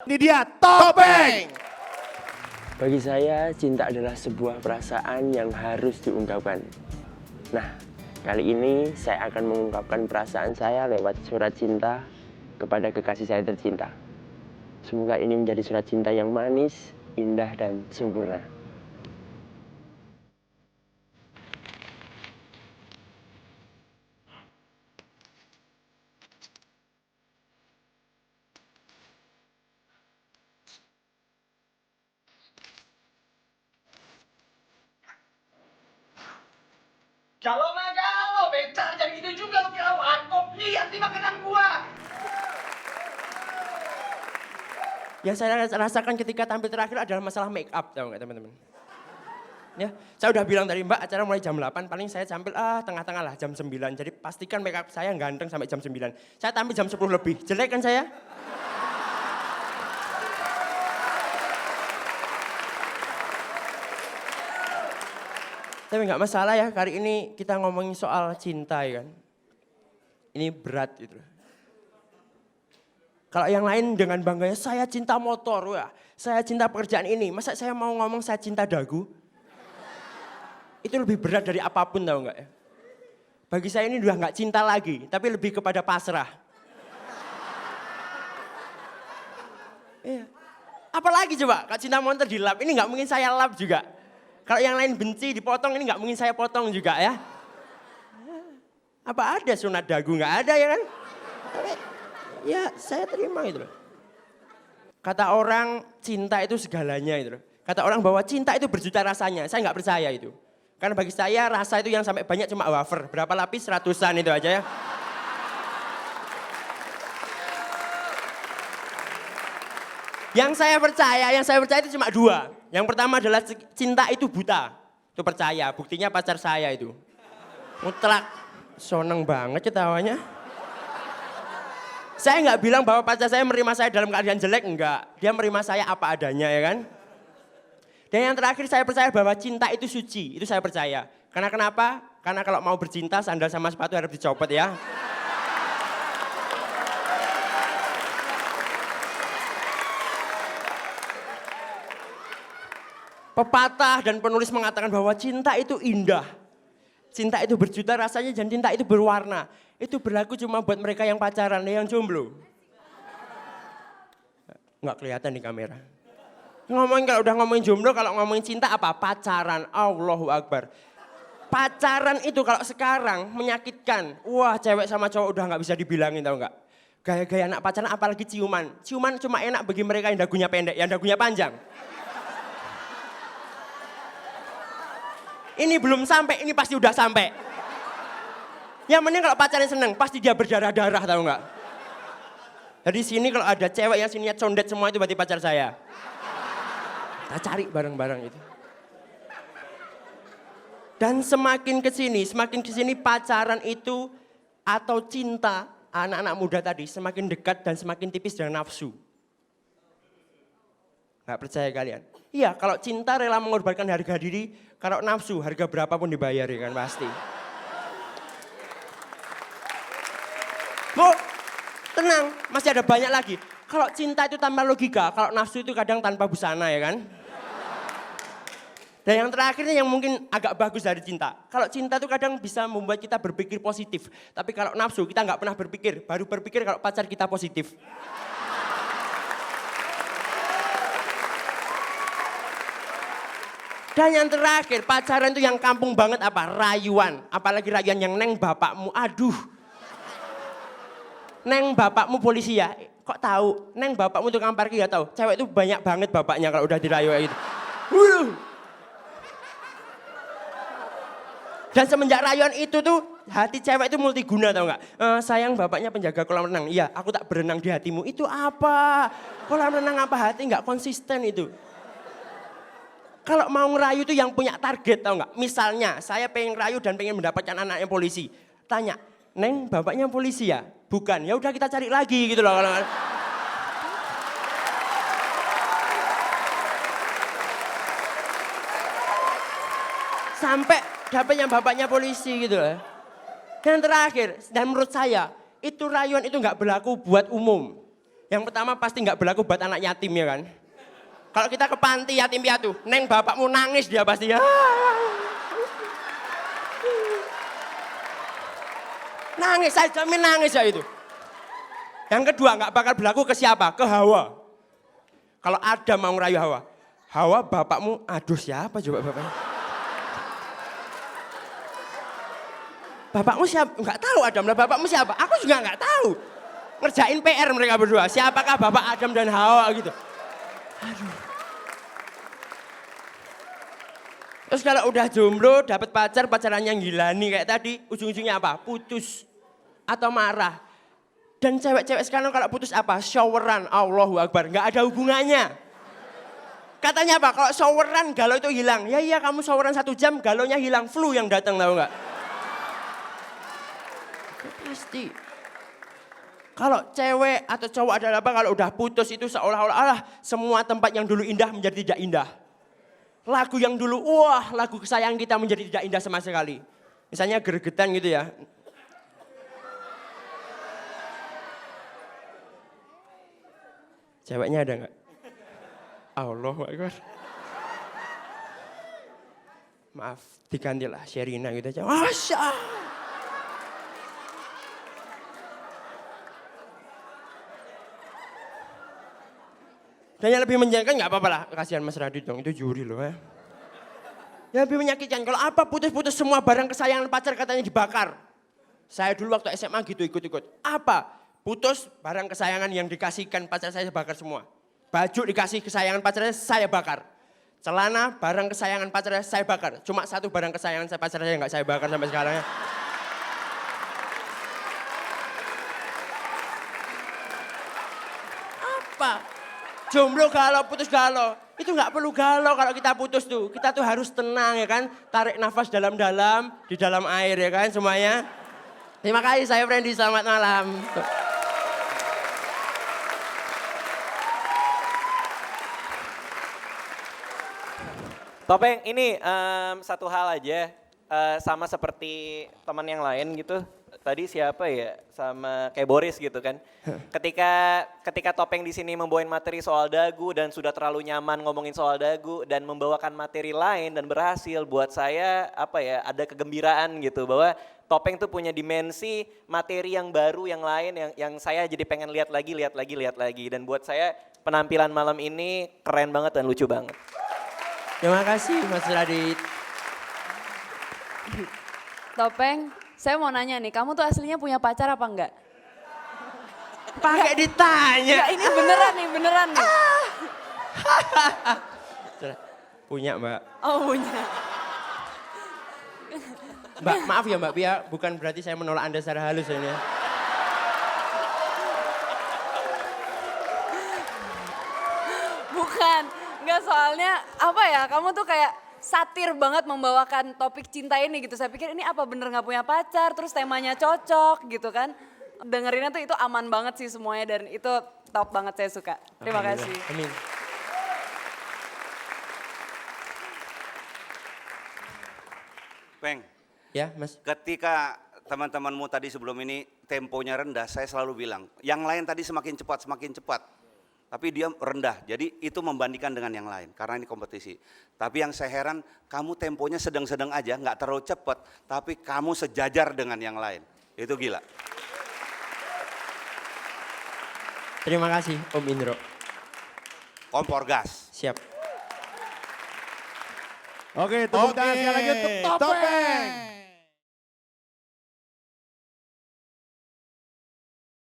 Ini dia Topeng. Bagi saya, cinta adalah sebuah perasaan yang harus diungkapkan. Nah, kali ini saya akan mengungkapkan perasaan saya lewat surat cinta kepada kekasih saya tercinta. Semoga ini menjadi surat cinta yang manis, indah, dan sempurna. Kalau becar jadi gitu juga lu kawan. Kok lihat di makanan gua. Yang saya rasakan ketika tampil terakhir adalah masalah make up, tahu nggak teman-teman? Ya, saya udah bilang tadi Mbak, acara mulai jam 8, paling saya tampil tengah-tengah lah, jam 9. Jadi pastikan make up saya ganteng sampai jam 9. Saya tampil jam 10 lebih, jelek kan saya? Tapi nggak masalah ya, kali ini kita ngomongin soal cinta ya kan. Ini berat gitu. Kalau yang lain dengan bangganya, saya cinta motor, wah, saya cinta pekerjaan ini. Masa saya mau ngomong saya cinta dagu? Itu lebih berat dari apapun, tahu nggak ya? Bagi saya ini udah nggak cinta lagi, tapi lebih kepada pasrah. Iya. Apalagi coba, kalau cinta motor dilap, ini nggak mungkin saya lap juga. Kalau yang lain benci dipotong, ini nggak mungkin saya potong juga ya. Apa ada sunat dagu? Nggak ada ya kan? Tapi, ya saya terima itu loh. Kata orang cinta itu segalanya itu loh. Kata orang bahwa cinta itu berjuta rasanya, saya nggak percaya itu. Karena bagi saya rasa itu yang sampai banyak cuma wafer. Berapa lapis? Ratusan itu aja ya. Yang saya percaya itu cuma dua. Yang pertama adalah cinta itu buta. Itu percaya, buktinya pacar saya itu. Mutlak, seneng banget ketawanya. Saya nggak bilang bahwa pacar saya menerima saya dalam keadaan jelek, enggak. Dia menerima saya apa adanya ya kan. Dan yang terakhir saya percaya bahwa cinta itu suci, itu saya percaya. Karena kenapa? Karena kalau mau bercinta sandal sama sepatu harus dicopot ya. Pepatah dan penulis mengatakan bahwa cinta itu indah. Cinta itu berjuta rasanya dan cinta itu berwarna. Itu berlaku cuma buat mereka yang pacaran, yang jomblo. Nggak kelihatan di kamera. Ngomongin kalau udah ngomongin jomblo, kalau ngomongin cinta apa? Pacaran, Allahu Akbar. Pacaran itu kalau sekarang menyakitkan. Wah, cewek sama cowok udah nggak bisa dibilangin, tau nggak? Gaya-gaya anak pacaran apalagi ciuman. Ciuman cuma enak bagi mereka yang dagunya pendek, yang dagunya panjang. Ini belum sampai, ini pasti udah sampai. Yang penting kalau pacarnya seneng, pasti dia berdarah-darah, tahu nggak? Jadi sini kalau ada cewek yang sininya condet semua itu berarti pacar saya. Kita cari bareng-bareng itu. Dan semakin kesini pacaran itu atau cinta anak-anak muda tadi semakin dekat dan semakin tipis dengan nafsu. Nggak percaya kalian? Iya, kalau cinta rela mengorbankan harga diri, kalau nafsu harga berapapun dibayar ya kan pasti. Bu, tenang, masih ada banyak lagi. Kalau cinta itu tanpa logika, kalau nafsu itu kadang tanpa busana ya kan. Dan yang terakhirnya yang mungkin agak bagus dari cinta. Kalau cinta itu kadang bisa membuat kita berpikir positif. Tapi kalau nafsu kita nggak pernah berpikir, baru berpikir kalau pacar kita positif. Dan yang terakhir, pacaran itu yang kampung banget apa? Rayuan. Apalagi rayuan yang neng bapakmu, aduh. Neng bapakmu polisi ya? Kok tahu? Neng bapakmu tukang parkir ya tahu? Cewek itu banyak banget bapaknya kalau udah dirayu gitu. Dan semenjak rayuan itu tuh, hati cewek itu multiguna tau nggak? Sayang bapaknya penjaga kolam renang. Iya, aku tak berenang di hatimu. Itu apa? Kolam renang apa hati nggak konsisten itu. Kalau mau ngerayu itu yang punya target tau nggak? Misalnya saya pengen rayu dan pengen mendapatkan anaknya polisi. Tanya, Neng bapaknya polisi ya? Bukan, ya udah kita cari lagi gitu loh. Sampai dapetnya bapaknya polisi gitu loh. Dan terakhir, dan menurut saya itu rayuan itu nggak berlaku buat umum. Yang pertama pasti nggak berlaku buat anak yatim ya kan. Kalau kita ke panti yatim piatu, neng bapakmu nangis dia pasti ya. Nangis, saya jamin nangis ya itu. Yang kedua nggak bakal berlaku ke siapa? Ke Hawa. Kalau Adam mau ngerayu Hawa, Hawa bapakmu, aduh siapa coba bapaknya? Bapakmu siapa? Nggak tahu Adam lah, bapakmu siapa? Aku juga nggak tahu. Ngerjain PR mereka berdua, siapakah bapak Adam dan Hawa gitu. Aduh. Terus kalau udah jomblo, dapat pacar, pacarannya gilani kayak tadi, ujung-ujungnya apa? Putus atau marah. Dan cewek-cewek sekarang kalau putus apa? Showeran, Allahu Akbar, nggak ada hubungannya. Katanya apa? Kalau showeran galau itu hilang. Ya iya kamu showeran 1 jam, galaunya hilang, flu yang datang tahu nggak? Pasti. Kalau cewek atau cowok adalah apa? Kalau udah putus itu seolah-olah semua tempat yang dulu indah menjadi tidak indah. Lagu yang dulu, wah lagu kesayangan kita menjadi tidak indah sama sekali. Misalnya Gregetan gitu ya. Ceweknya ada nggak? Allahu Akbar. Maaf, digantilah Sherina gitu aja. Masya. Dan yang lebih menjengkelkan nggak apa-apa lah, kasihan Mas Radit dong, itu juri loh ya. Yang lebih menyakitkan, kalau apa putus-putus semua barang kesayangan pacar katanya dibakar. Saya dulu waktu SMA gitu ikut-ikut. Apa? Putus barang kesayangan yang dikasihkan pacar saya bakar semua. Baju dikasih kesayangan pacar saya bakar. Celana barang kesayangan pacar saya bakar. Cuma 1 barang kesayangan pacar saya nggak saya bakar sampai sekarang ya. Apa? Jomblo galau, putus galau. Itu nggak perlu galau kalau kita putus tuh. Kita tuh harus tenang ya kan. Tarik nafas dalam-dalam, di dalam air ya kan semuanya. Terima kasih saya Friendly, selamat malam. Topeng, ini satu hal aja. Sama seperti teman yang lain gitu. Tadi siapa ya, sama kayak Boris gitu kan. Ketika Topeng di sini membawain materi soal dagu dan sudah terlalu nyaman ngomongin soal dagu dan membawakan materi lain dan berhasil, buat saya apa ya, ada kegembiraan gitu bahwa Topeng tuh punya dimensi materi yang baru yang lain yang saya jadi pengen lihat lagi dan buat saya penampilan malam ini keren banget dan lucu banget. Terima kasih Mas Radit. Topeng, saya mau nanya nih, kamu tuh aslinya punya pacar apa enggak? Pakai ditanya. Ya, ini beneran nih. Punya Mbak. Oh punya. Mbak, maaf ya Mbak Pia, bukan berarti saya menolak Anda secara halus ini ya. Bukan, enggak soalnya apa ya, kamu tuh kayak satir banget membawakan topik cinta ini gitu. Saya pikir ini apa bener gak punya pacar, terus temanya cocok gitu kan. Dengerinnya tuh itu aman banget sih semuanya dan itu top banget, saya suka. Terima kasih. Amin. Peng, Ya Mas. ketika teman-temanmu tadi sebelum ini temponya rendah, saya selalu bilang, yang lain tadi semakin cepat. Tapi dia rendah, jadi itu membandingkan dengan yang lain, karena ini kompetisi. Tapi yang saya heran, kamu temponya sedang-sedang aja, nggak terlalu cepat, tapi kamu sejajar dengan yang lain. Itu gila. Terima kasih Om Indro. Kompor gas. Siap. Oke, tepuk tangan sekali lagi untuk Topeng.